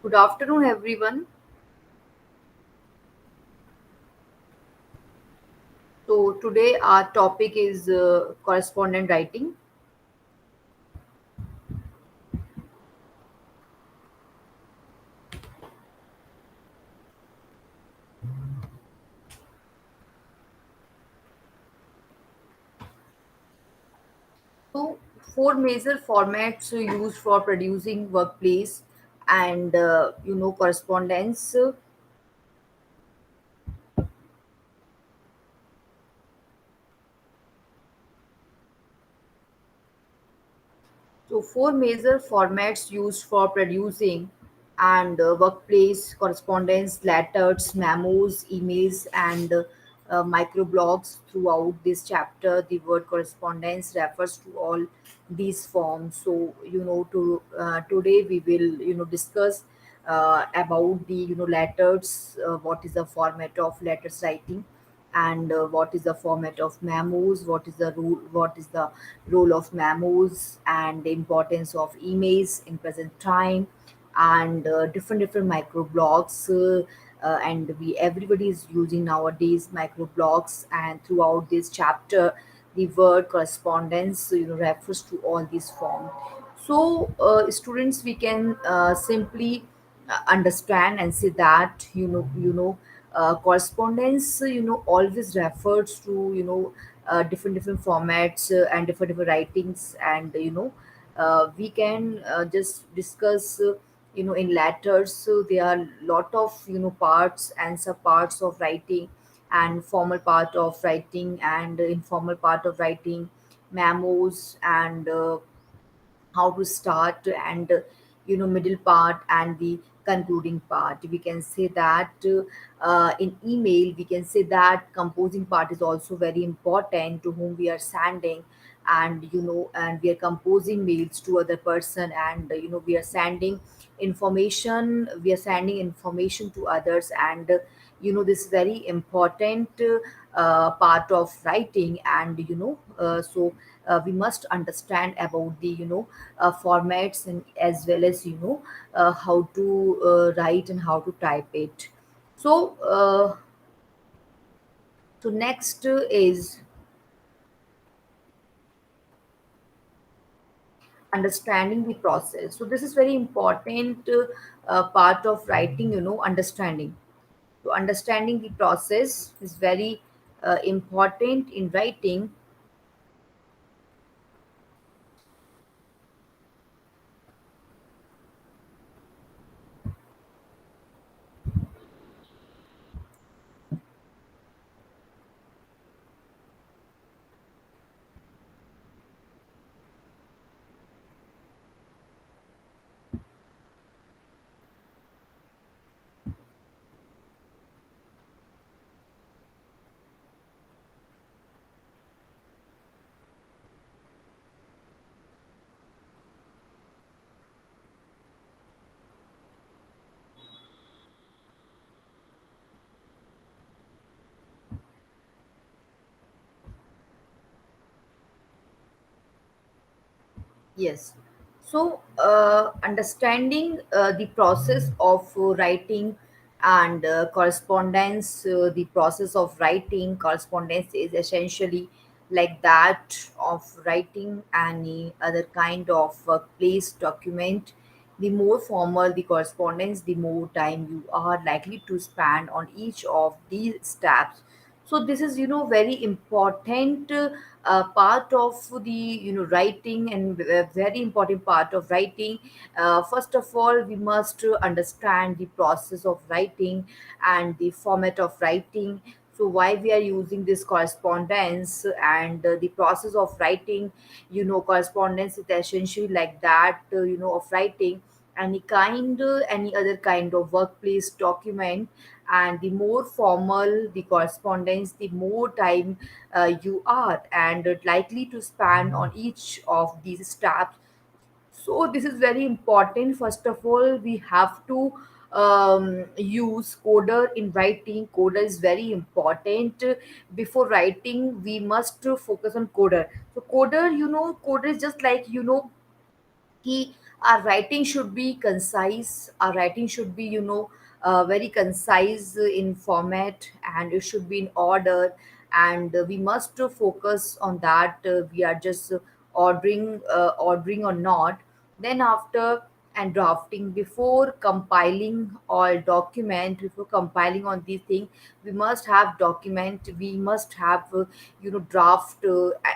Good afternoon, everyone. So, today our topic is correspondent writing. So, four major formats used for producing workplace and correspondence. So, four major formats used for producing and workplace correspondence, letters, memos, emails, and microblogs. Throughout this chapter, the word correspondence refers to all these forms. So, today we will, discuss about the, letters. What is the format of letters writing? And what is the format of memos, what is the role of memos and the importance of emails in present time, and different microblogs, and we everybody is using nowadays microblogs. And throughout this chapter, the word correspondence refers to all these forms. So students, we can simply understand and say that correspondence always refers to different formats and different writings. And we can just discuss in letters. So there are lot of parts and sub parts of writing, and formal part of writing and informal part of writing, memos, and how to start, and middle part and the concluding part. We can say that in email we can say that composing part is also very important, to whom we are sending, and and we are composing mails to other person, and we are sending information to others. And this very important part of writing. And so we must understand about the formats, and as well as how to write and how to type it. So next is understanding the process. So this is very important part of writing, understanding. So understanding the process is very important in writing. Yes. So, understanding the process of writing and correspondence, the process of writing correspondence is essentially like that of writing any other kind of workplace document. The more formal the correspondence, the more time you are likely to spend on each of these steps. So this is very important part of the writing, and a very important part of writing. First of all, we must understand the process of writing and the format of writing. So why we are using this correspondence and the process of writing. Correspondence is essentially like that, of writing any other kind of workplace document. And the more formal the correspondence, the more time you are and likely to spend on each of these steps. So this is very important. First of all, we have to use coder in writing. Coder is very important. Before writing, we must focus on coder. So coder, coder is just like he Our writing should be concise. Our writing should be, very concise in format, and it should be in order. And we must focus on that. We are just ordering or not. Then after and drafting, before compiling or document, before compiling on these things, we must have document. We must have draft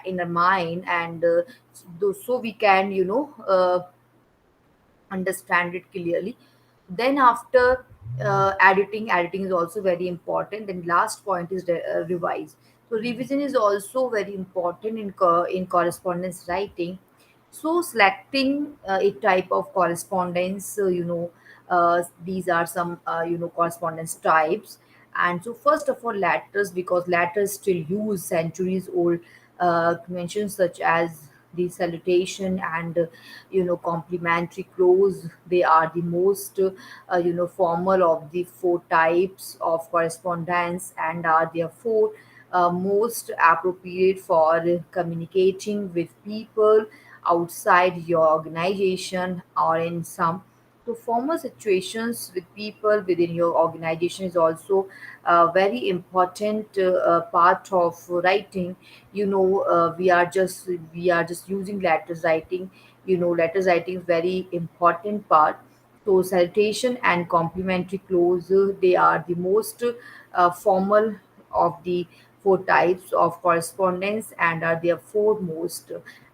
in our mind, and so we can understand it clearly. Then after editing is also very important. Then last point is revise. So revision is also very important in correspondence writing. So selecting a type of correspondence, these are some correspondence types. And so first of all, letters, because letters still use centuries old conventions such as the salutation and complimentary clause. They are the most formal of the four types of correspondence, and are therefore most appropriate for communicating with people outside your organization or in some. So formal situations with people within your organization is also a very important part of writing. We are just using letters writing. Letters writing is very important part. So salutation and complimentary clause, they are the most formal of the four types of correspondence, and are therefore most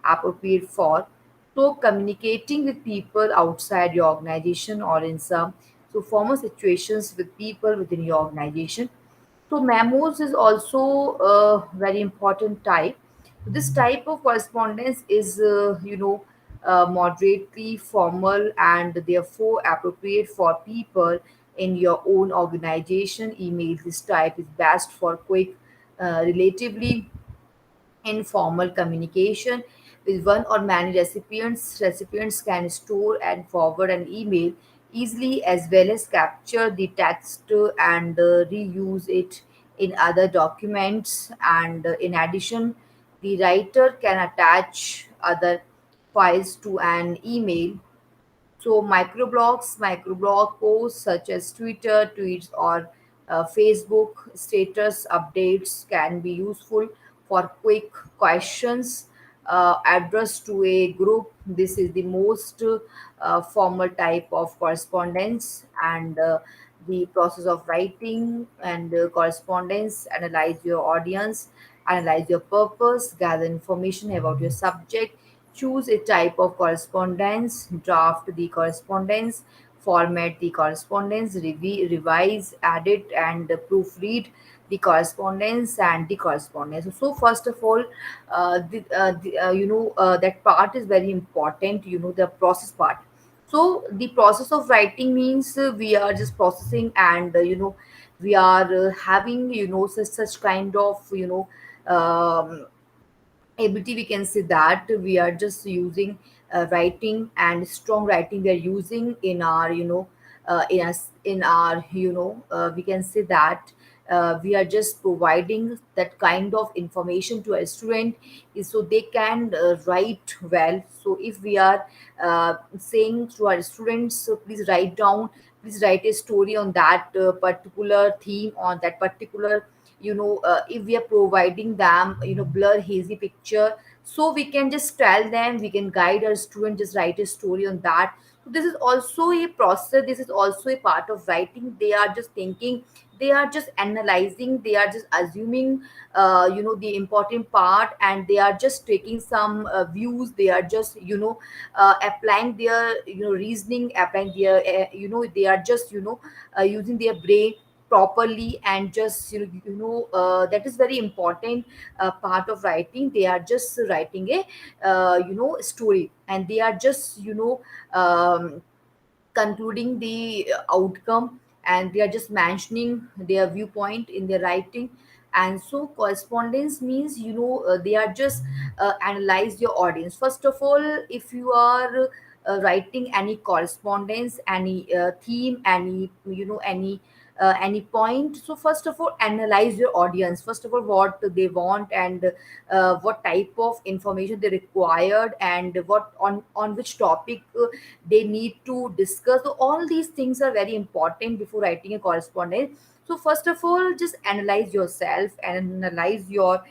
appropriate for so communicating with people outside your organization or in some so formal situations with people within your organization. So memos is also a very important type. This type of correspondence is, moderately formal and therefore appropriate for people in your own organization. Email this type is best for quick, relatively informal communication with one or many recipients. Recipients can store and forward an email easily, as well as capture the text and reuse it in other documents. And in addition, the writer can attach other files to an email. So microblog posts such as Twitter tweets or Facebook status updates can be useful for quick questions addressed to a group. This is the most formal type of correspondence. And the process of writing and correspondence: analyze your audience, analyze your purpose, gather information about your subject, choose a type of correspondence, draft the correspondence, format the correspondence, revise, edit, and proofread the correspondence and the correspondence. So first of all, that part is very important. The process part. So the process of writing means we are just processing, and we are having such kind of ability. We can say that we are just using writing, and strong writing we are using in our in our we can say that we are just providing that kind of information to a student is so they can write well. So if we are saying to our students, so please write down, please write a story on that particular theme, on that particular if we are providing them blur hazy picture, so we can just tell them, we can guide our student, just write a story on that. So this is also a process, this is also a part of writing. They are just thinking, they are just analyzing, they are just assuming the important part, and they are just taking some views. They are just applying their reasoning, applying their they are just using their brain properly, and just that is very important part of writing. They are just writing a story, and they are just concluding the outcome, and they are just mentioning their viewpoint in their writing. And so correspondence means they are just analyze your audience. First of all, if you are writing any correspondence, any theme, any any point. So first of all, analyze your audience. First of all, what they want, and what type of information they required, and what on which topic they need to discuss. So all these things are very important before writing a correspondence. So first of all, just analyze yourself and analyze your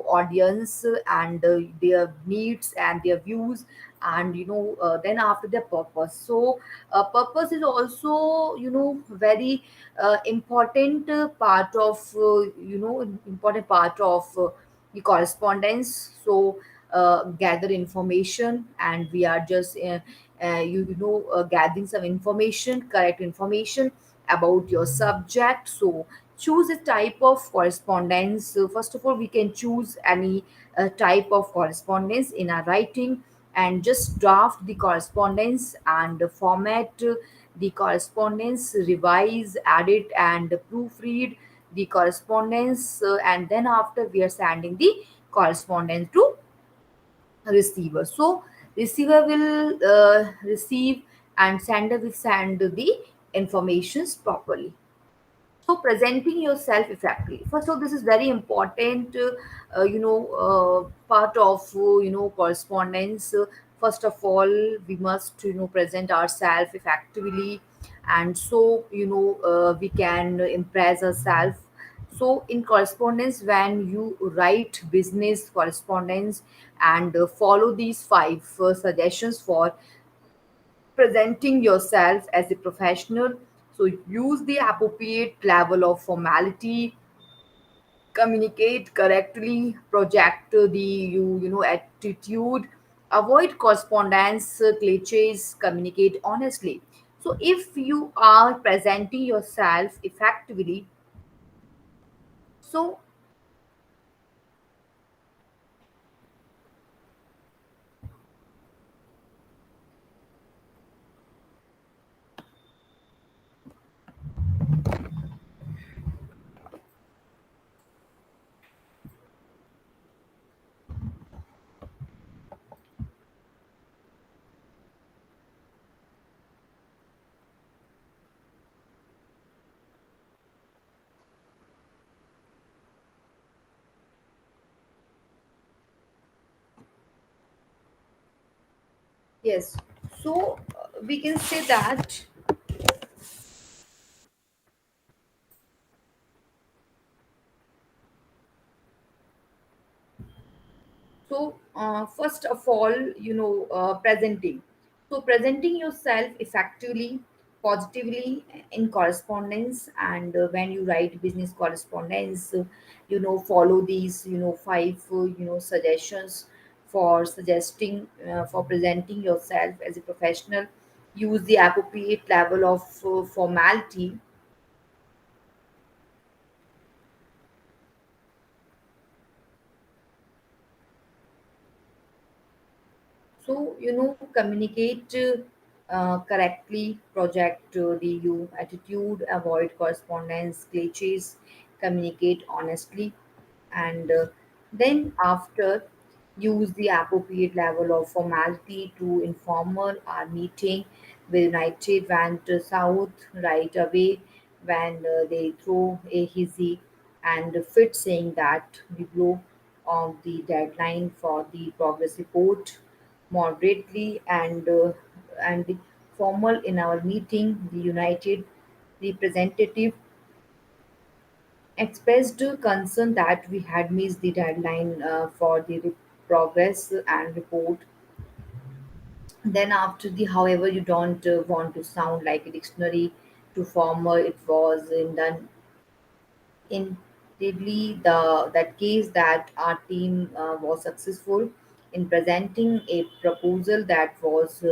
audience, and their needs and their views, and then after their purpose. So purpose is also very important part of important part of the correspondence. So gather information, and we are just gathering some information, correct information about your subject. So choose a type of correspondence. So first of all, we can choose any type of correspondence in our writing, and just draft the correspondence and format the correspondence, revise, edit, and proofread the correspondence, and then after we are sending the correspondence to receiver. So receiver will receive, and sender will send the informations properly. So presenting yourself effectively. First of all, this is very important part of correspondence. First of all, we must present ourselves effectively, and so we can impress ourselves. So in correspondence, when you write business correspondence, and follow these five suggestions for presenting yourself as a professional. So use the appropriate level of formality, communicate correctly, project the attitude, avoid correspondence cliches, communicate honestly. So if you are presenting yourself effectively, so yes, so we can say that. So, first of all, presenting. So, presenting yourself effectively, positively in correspondence, and when you write business correspondence, follow these, five, suggestions for suggesting, for presenting yourself as a professional. Use the appropriate level of formality. So, communicate correctly, project the you attitude, avoid correspondence glitches, communicate honestly, and then after use the appropriate level of formality to informal our meeting with United went south right away when they throw a hizzy and fit saying that we blow of the deadline for the progress report moderately, and the formal in our meeting the United representative expressed concern that we had missed the deadline for the progress and report. Then after the, however, you don't want to sound like a dictionary to former, it was in done indeedly that case that our team was successful in presenting a proposal that was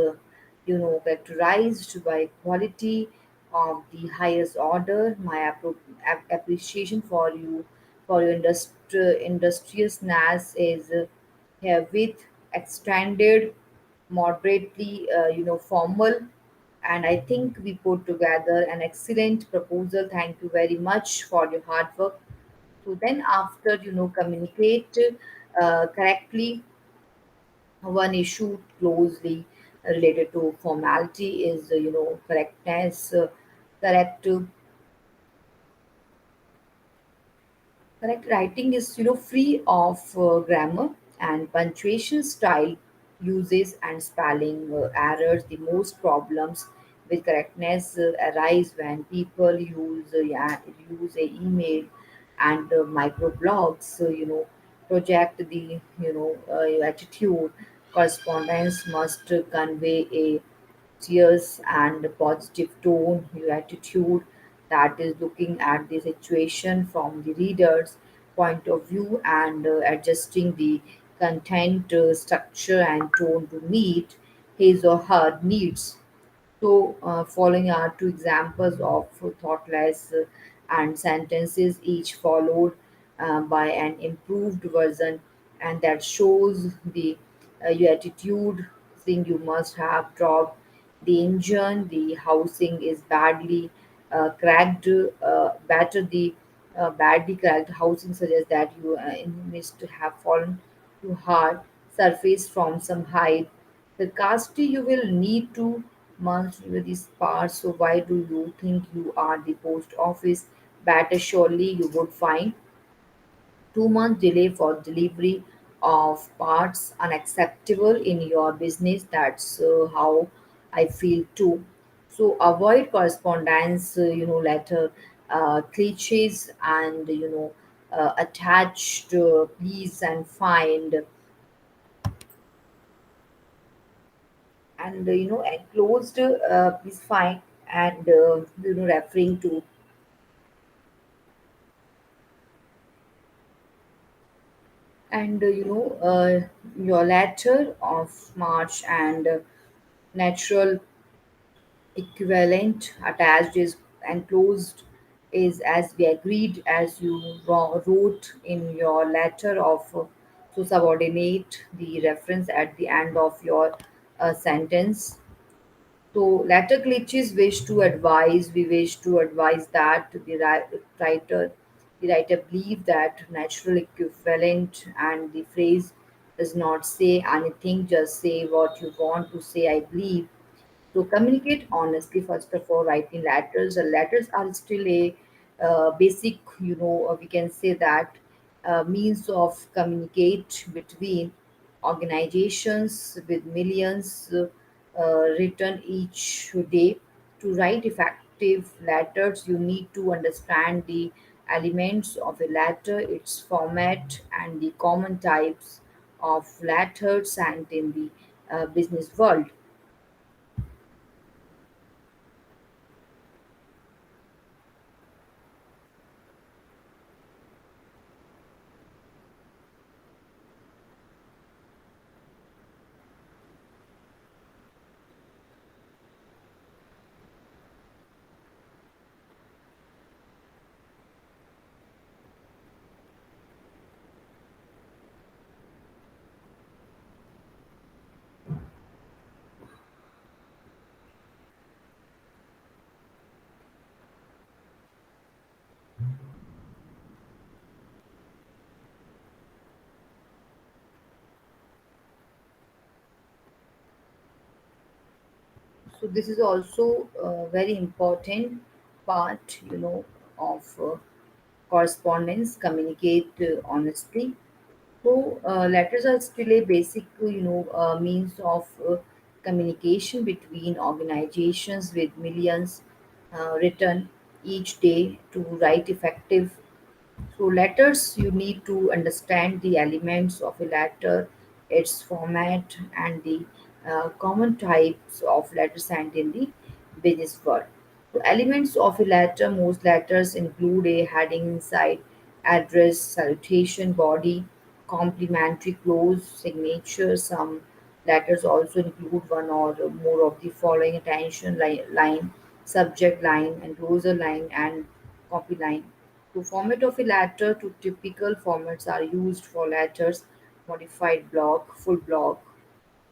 characterized by quality of the highest order. My appreciation for you for your industriousness is herewith extended, moderately formal, and I think we put together an excellent proposal. Thank you very much for your hard work. So then after communicate correctly. One issue closely related to formality is correctness, correct Correct writing is free of grammar and punctuation style uses and spelling errors. The most problems with correctness arise when people use a email and microblogs. Project the attitude. Correspondence must convey a cheers and positive tone, your attitude that is looking at the situation from the reader's point of view and adjusting the content, structure, and tone to meet his or her needs. So, following are two examples of thoughtless and sentences, each followed by an improved version, and that shows the your attitude. Thing you must have dropped the engine, the housing is badly cracked, better the badly cracked housing suggests that you must have fallen to hard surface from some height. The casti you will need to months with these parts. So why do you think you are the post office? Better surely you would find 2 month delay for delivery of parts unacceptable in your business. That's how I feel too. So avoid correspondence, letter cliches and attached please and find and enclosed please find and referring to and your letter of March and natural equivalent attached is enclosed is as we agreed as you wrote in your letter of to subordinate the reference at the end of your sentence. So latter glitches we wish to advise that the writer believe that natural equivalent and the phrase does not say anything, just say what you want to say, I believe. So communicate honestly first of all. Writing letters. The letters are still a basic, we can say that means of communicate between organizations with millions written each day. To write effective letters, you need to understand the elements of a letter, its format, and the common types of letters sent in the business world. So this is also a very important part, of correspondence. Communicate honestly. So letters are still a basic, means of communication between organizations with millions written each day. To write effective so letters, you need to understand the elements of a letter, its format, and the common types of letters sent in the business world. So elements of a letter, most letters include a heading inside, address, salutation, body, complimentary clause, signature. Some letters also include one or more of the following: attention line, subject line, and closer line, and copy line. The format of a letter to typical formats are used for letters, modified block, full block,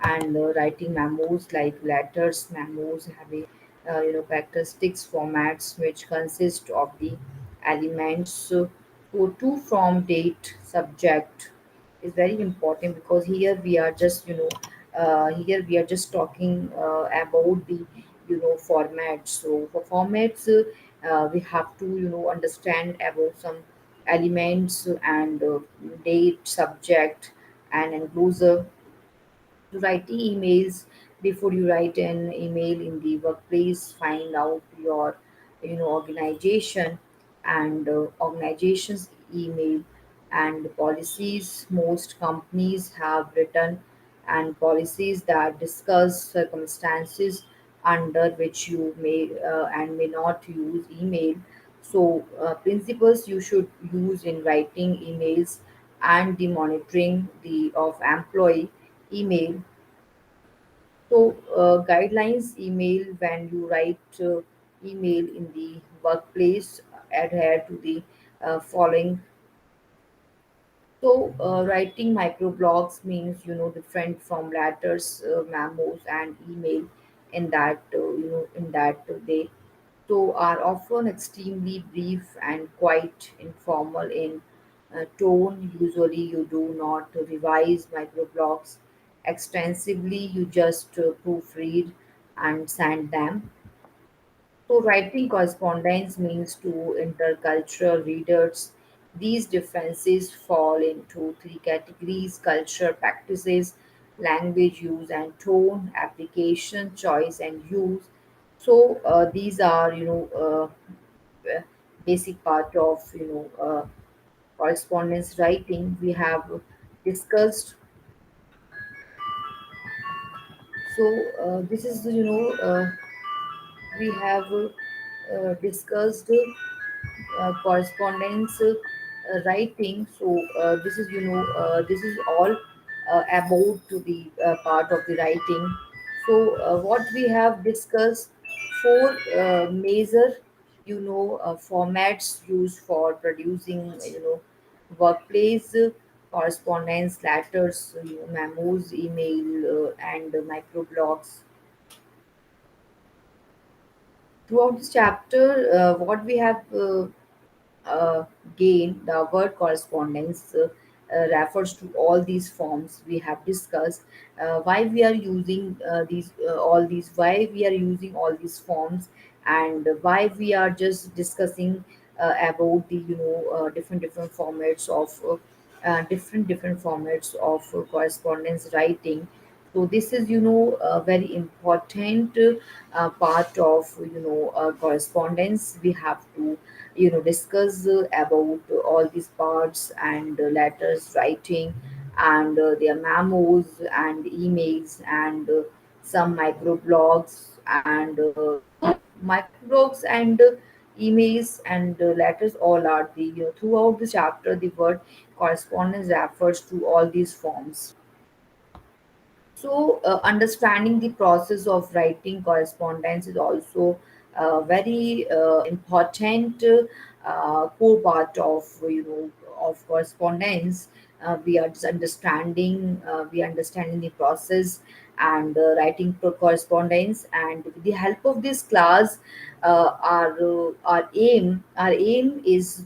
and writing memos like letters. Memos have a characteristics formats which consist of the elements to, from, date, subject is very important because here we are just talking about the formats. So for formats we have to understand about some elements and date, subject, and enclosure. Writing emails, before you write an email in the workplace, find out your organization and organization's email and policies. Most companies have written and policies that discuss circumstances under which you may and may not use email. So principles you should use in writing emails and the monitoring the of employee email. So, guidelines email, when you write email in the workplace, adhere to the following. So, writing microblogs means different from letters, memos, and email. In that in that they so are often extremely brief and quite informal in tone. Usually, you do not revise microblogs extensively, you just proofread and send them. So, writing correspondence means to intercultural readers. These differences fall into three categories: culture, practices, language use and tone, application, choice, and use. So, these are, basic part of, correspondence writing. We have discussed. So, this is, we have discussed correspondence writing. So this is all about to the part of the writing. So what we have discussed, four major formats used for producing workplace correspondence: letters, memos, email, and microblogs. Throughout this chapter, what we have gain, the word correspondence refers to all these forms we have discussed. Why we are using these all these why we are using all these forms, and why we are just discussing about the different formats of different formats of correspondence writing. So this is a very important part of correspondence. We have to discuss about all these parts and letters writing and their memos and emails and some microblogs and microblogs and emails and letters, all are the throughout the chapter the word correspondence refers to all these forms. So, understanding the process of writing correspondence is also a very important core part of of correspondence. We are just understanding the process and writing correspondence, and with the help of this class, our aim is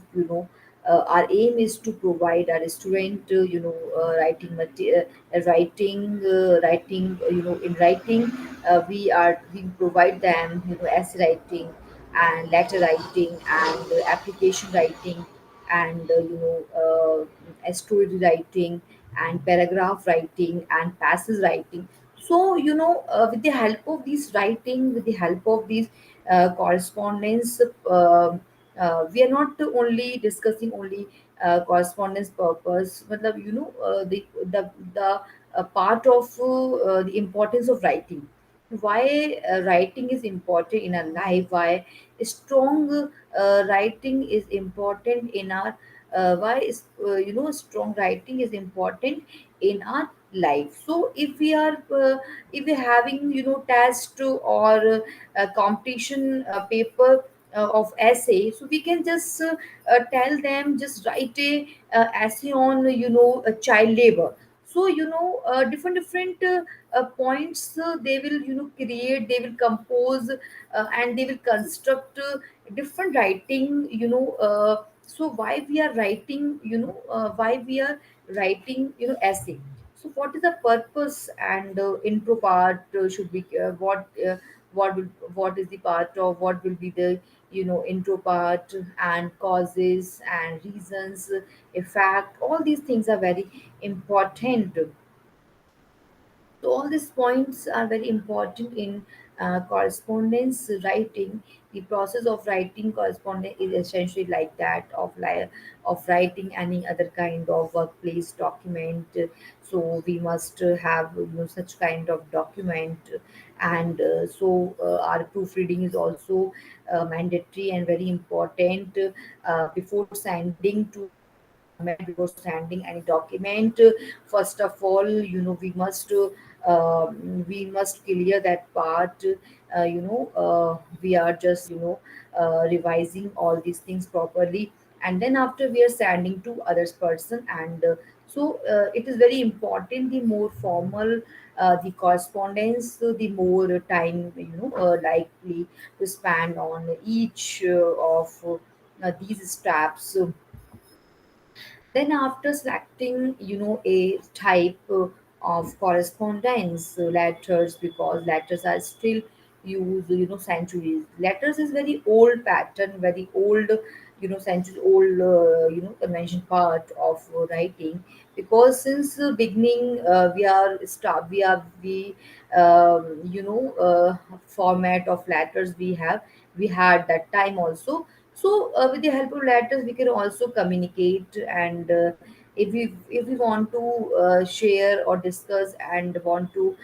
our aim is to provide our student writing in writing. We provide them essay writing and letter writing and application writing and a story writing and paragraph writing and passage writing. So with the help of these writing, with the help of these correspondence, we are not only discussing only correspondence purpose, but the part of the importance of writing. Why writing is important in our life? Why strong writing is important in our why is strong writing is important in our life. So if we're having test or competition paper of essay, so we can just tell them just write a essay on a child labor. So different points they will create, they will compose and they will construct different writing. So why we are writing why we are writing essay. So what is the purpose and intro part should be what what will what is the part of what will be the intro part and causes and reasons, effect. All these things are very important. So all these points are very important in correspondence writing. The process of writing correspondence is essentially like that of writing any other kind of workplace document. So we must have such kind of document, and our proofreading is also mandatory and very important before sending to any format, before sending any document. First of all, we must clear that part. We are just revising all these things properly, and then after we are sending to others person. And it is very important, the more formal the correspondence, the more time likely to spend on each of these steps. Then after selecting, a type of correspondence, letters, because letters are still used, centuries. Letters is very old pattern, very old, centuries old, convention part of writing. Because since the beginning, we format of letters we had that time also. So with the help of letters we can also communicate, and if we want to share or discuss and want to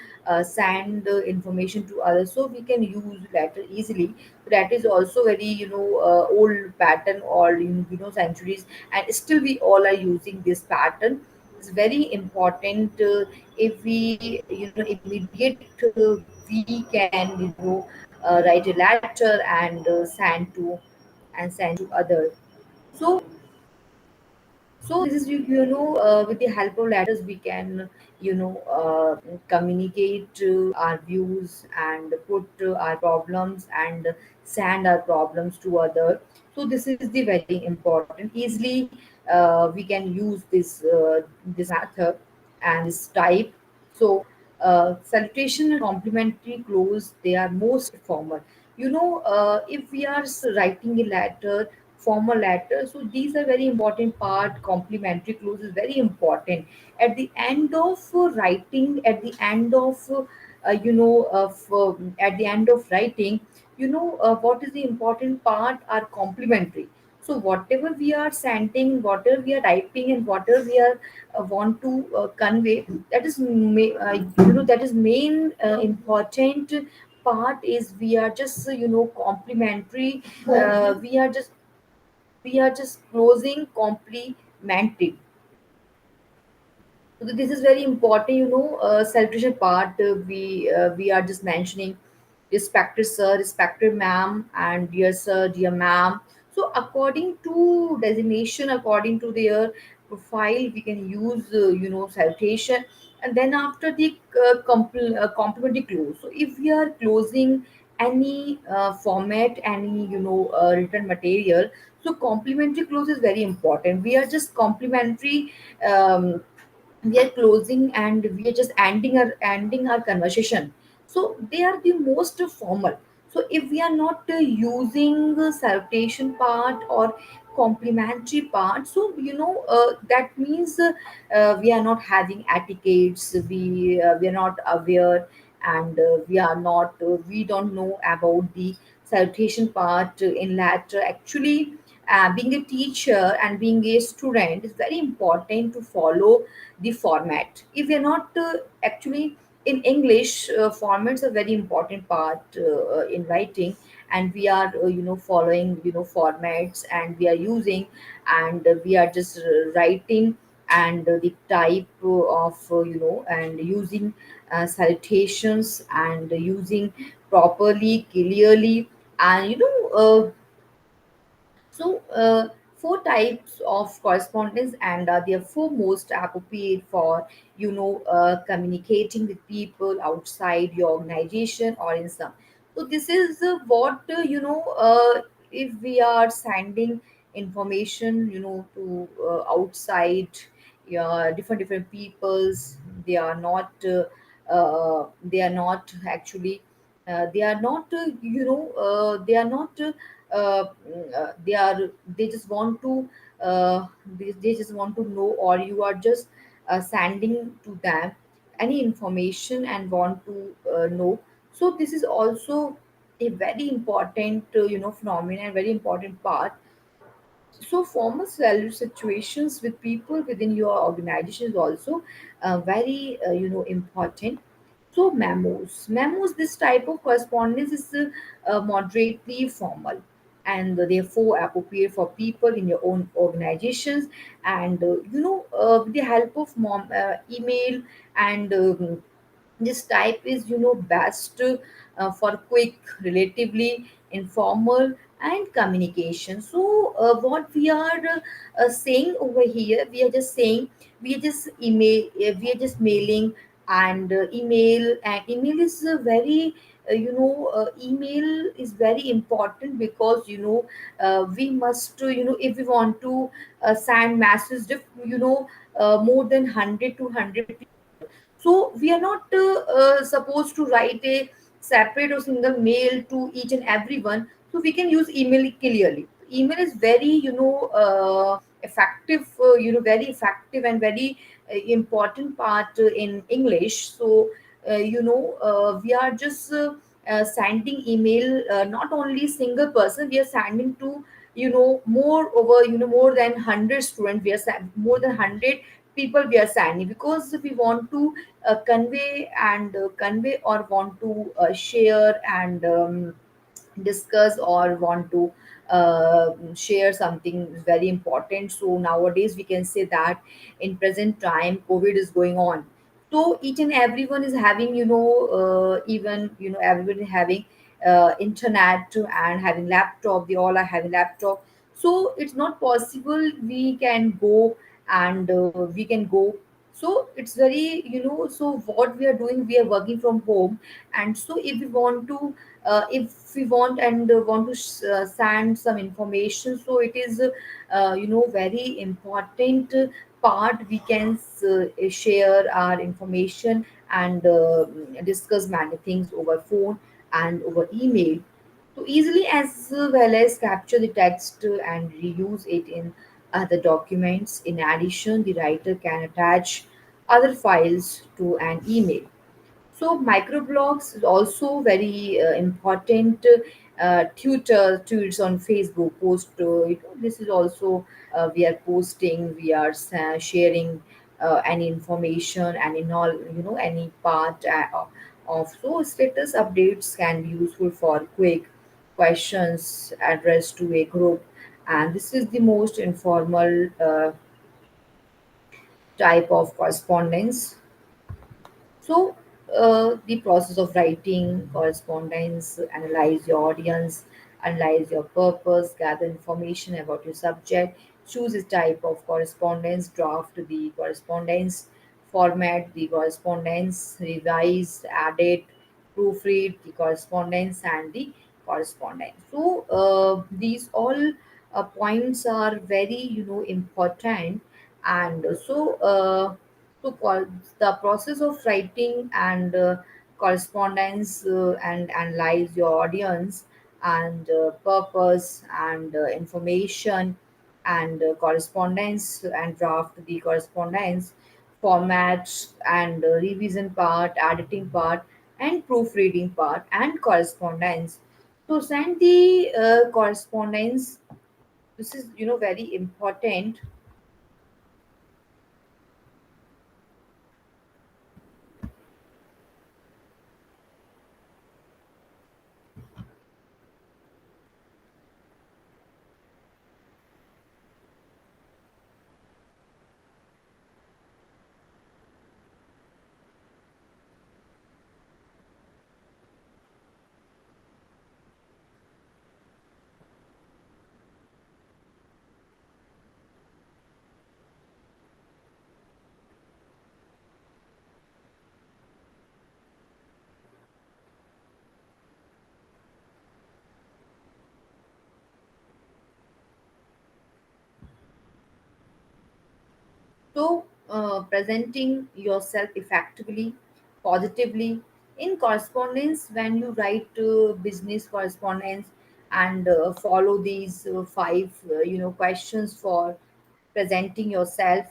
send the information to others, so we can use letter easily. That is also very old pattern, all in centuries, and still we all are using this pattern. It's very important. If we immediate we can write a letter and send to other. So this is with the help of letters we can communicate our views and put our problems and send our problems to other. So this is the very important. Easily we can use this method and this type. So salutation and complimentary close, they are most formal. If we are writing a letter, formal letter, so these are very important part. Complimentary clause is very important at the end of writing, at the end of at the end of writing. What is the important part are complimentary. So whatever we are sending, whatever we are typing, and whatever we are want to convey, that is that is main important part. Is we are just complimentary. We are just closing complimentary. So this is very important, salutation part. We are just mentioning respected sir, respected ma'am, and dear sir, dear ma'am. So according to designation, according to their profile, we can use salutation. And then after the complimentary close. So if we are closing any format, any written material, so complimentary close is very important. We are just complimentary. We are closing and we are just ending our conversation. So they are the most formal. So if we are not using the salutation part or complimentary part, so that means we are not having etiquettes. We are not aware, and we don't know about the salutation part in latter. Actually, being a teacher and being a student, is very important to follow the format. If we are not actually in English, formats are very important part in writing, and we are following formats, and we are using, and we are just writing, and the type of and using salutations, and using properly, clearly, and four types of correspondence, and they are four most appropriate for communicating with people outside your organization or in some. So this is what if we are sending information to outside, different peoples. They are not actually They are not they are not they are they just want to they just want to know, or you are just sending to them any information and want to know. So this is also a very important phenomenon, very important part. So formal salary situations with people within your organization is also very important. So memos, this type of correspondence is moderately formal and therefore appropriate for people in your own organizations. And with the help of email and this type is best for quick, relatively informal and communication. So what we are saying over here, we are just saying, we are just mailing. And email is very email is very important, because we must if we want to send messages more than 100 to 100. So we are not supposed to write a separate or single mail to each and everyone. So we can use email clearly. Email is very effective, very effective and very important part in English. So we are just sending email, not only single person. We are sending to more over more than 100 students. More than 100 people we are sending, because we want to convey or want to share and discuss or want to share something very important. So nowadays we can say that in present time COVID is going on. So each and everyone is having even everyone is having internet and having laptop. They all are having laptop. So it's not possible we can go and we can go. So it's very so what we are doing, we are working from home. And so if we want and want to send some information, so it is very important part. We can share our information and discuss many things over phone and over email, so easily, as well as capture the text and reuse it in other documents. In addition, the writer can attach other files to an email. So microblogs is also very important. Tweets on Facebook, post. This is also we are posting. We are sharing any information and in all any part of. So status updates can be useful for quick questions addressed to a group, and this is the most informal type of correspondence. So, the process of writing correspondence, analyze your audience, analyze your purpose, gather information about your subject, choose a type of correspondence, draft the correspondence, format the correspondence, revise, edit, proofread the correspondence, and the correspondence. So, these all points are very important. And the process of writing and correspondence and analyze your audience and purpose and information and correspondence and draft the correspondence, formats and revision part, editing part, and proofreading part, and correspondence. So send the correspondence. This is very important. So, presenting yourself effectively, positively, In correspondence, when you write business correspondence and follow these five questions for presenting yourself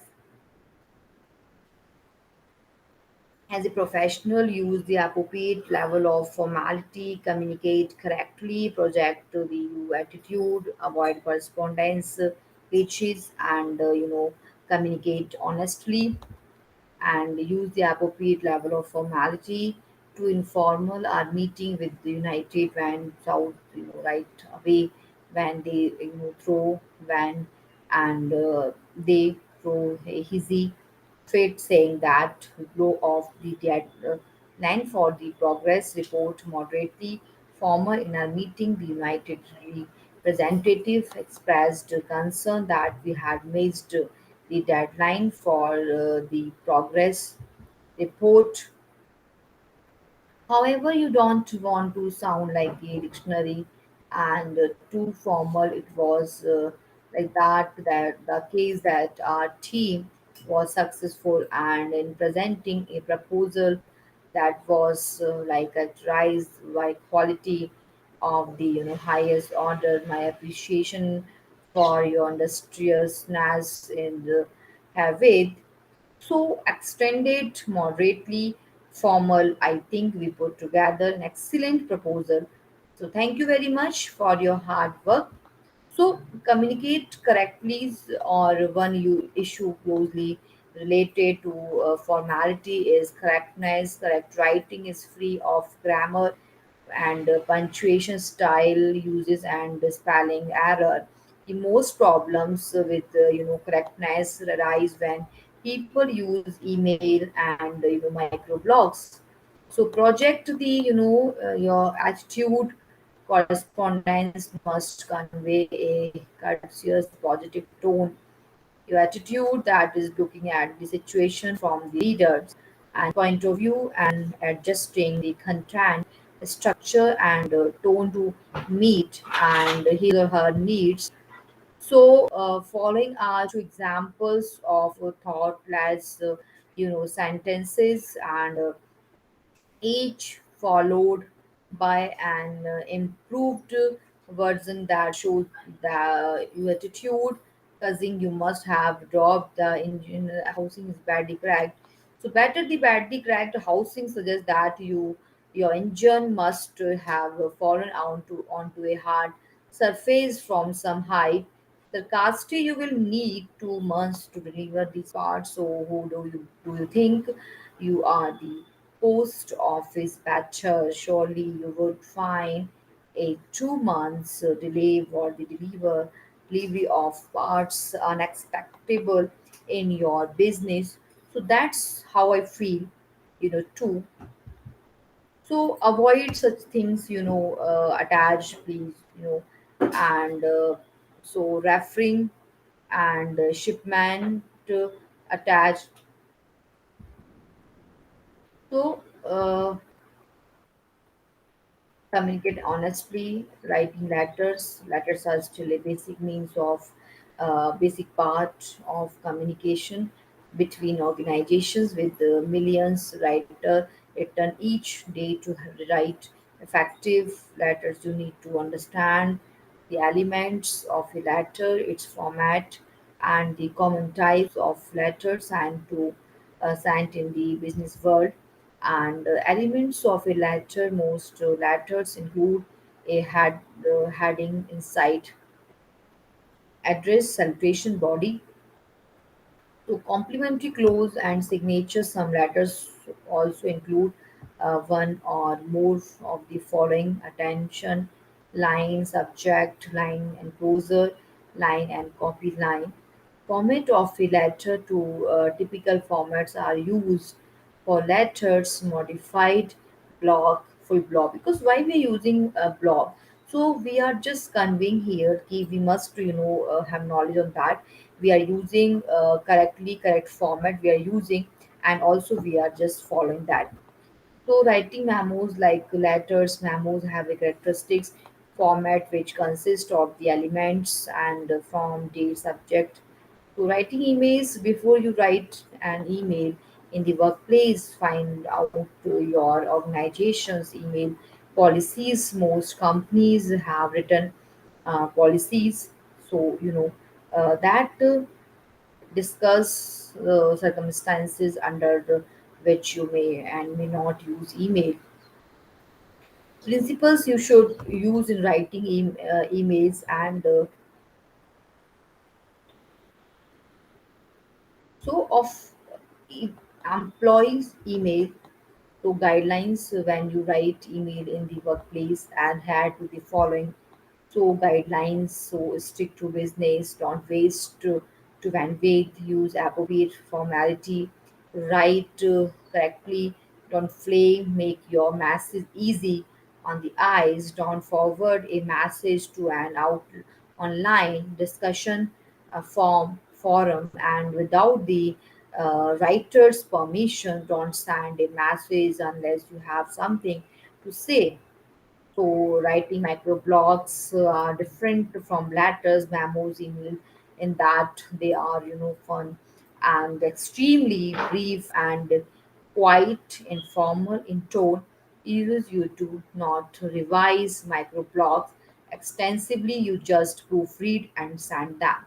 as a professional, use the appropriate level of formality, communicate correctly, project the attitude, avoid correspondence glitches, and communicate honestly, and use the appropriate level of formality to informal our meeting with the United when south right away when they throw when and they throw a hizzy fit saying that blow off the deadline for the progress report moderately former in our meeting the United representative expressed concern that we had missed the deadline for the progress report. However, you don't want to sound like a dictionary and too formal. It was like that the case that our team was successful and in presenting a proposal that was like characterized by quality of the highest order. My appreciation for your industriousness in the have it so extended, moderately formal. I think we put together an excellent proposal. So thank you very much for your hard work. So communicate correctly or one you issue closely related to formality is correctness. Correct writing is free of grammar and punctuation style uses and spelling error. The most problems with correctness arise when people use email and microblogs. So project the your attitude correspondence must convey a courteous positive tone your attitude that is looking at the situation from the reader's and point of view and adjusting the content, structure, and tone to meet and his or her needs. So, following are two examples of thoughtless, sentences and each followed by an improved version that shows the your attitude causing you must have dropped the engine housing is badly cracked so better the badly cracked housing suggests that your engine must have fallen onto a hard surface from some height the casting you will need 2 months to deliver these parts so who do you think you are the post office batcher, surely you would find a 2 months delay for the delivery of parts unexpectable in your business. So that's how I feel, too. So avoid such things, attached, please, and so referring and shipment attached. So communicate honestly, writing letters. Letters are still a basic means of basic part of communication between organizations with millions writer written each day to write effective letters. You need to understand the elements of a letter, its format, and the common types of letters and to sent in the business world and elements of a letter most letters include a heading inside address salutation body so complementary clause and signature some letters also include one or more of the following attention line subject line enclosure line and copy line format of a letter to typical formats are used for letters modified block full block because why we are using a block so we are just conveying here key we must have knowledge on that we are using correct format we are using and also we are just following that so writing memos like letters memos have a characteristics format which consists of the elements and from the subject so writing emails before you write an email in the workplace. Find out your organization's email policies. Most companies have written policies, so that discuss circumstances under which you may and may not use email. Principles you should use in writing emails, and so of e- employees email. So guidelines when you write email in the workplace, adhere to the following. So guidelines, so stick to business, don't waste to bandwidth, use appropriate formality, write correctly, don't flame, make your message easy on the eyes, don't forward a message to an out online discussion forum and without the writer's permission. Don't send a message unless you have something to say. So writing microblogs are different from letters, memos, email, in that they are fun and extremely brief and quite informal in tone. Use you do not revise microblogs extensively. You just proofread and send them.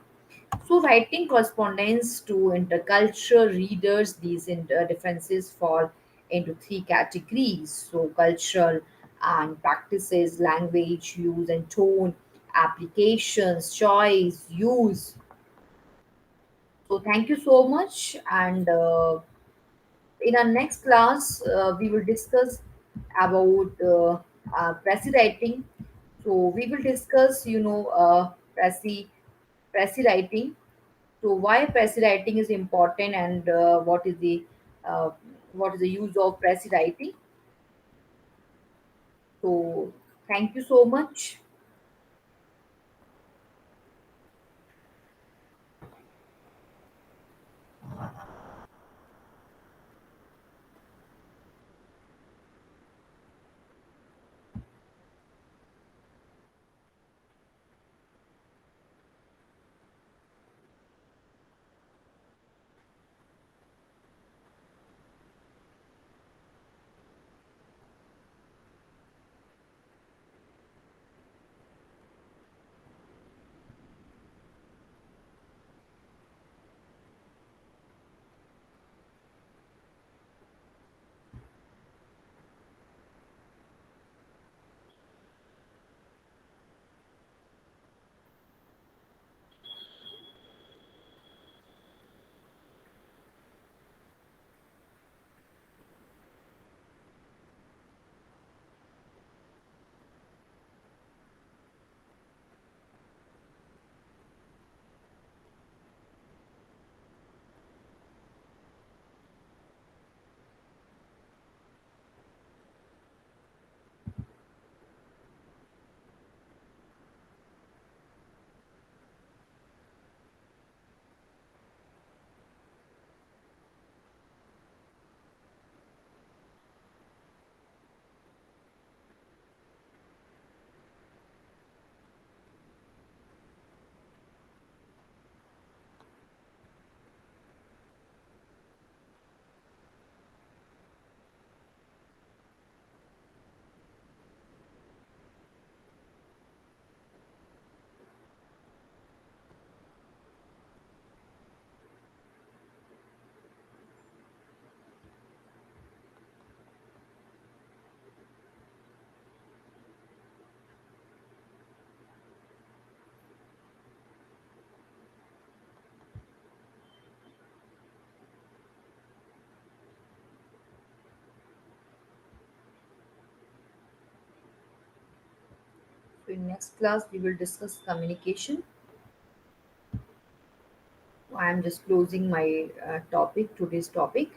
So, writing correspondence to intercultural readers, these differences fall into three categories. So, cultural and practices, language use and tone, applications, choice, use. So, thank you so much. And in our next class, we will discuss about pressy writing. So, we will discuss, pressy writing. So why pressy writing is important, and uh, what is the use of pressy writing? So thank you so much. So in next class we will discuss communication. I am just closing my topic, today's topic.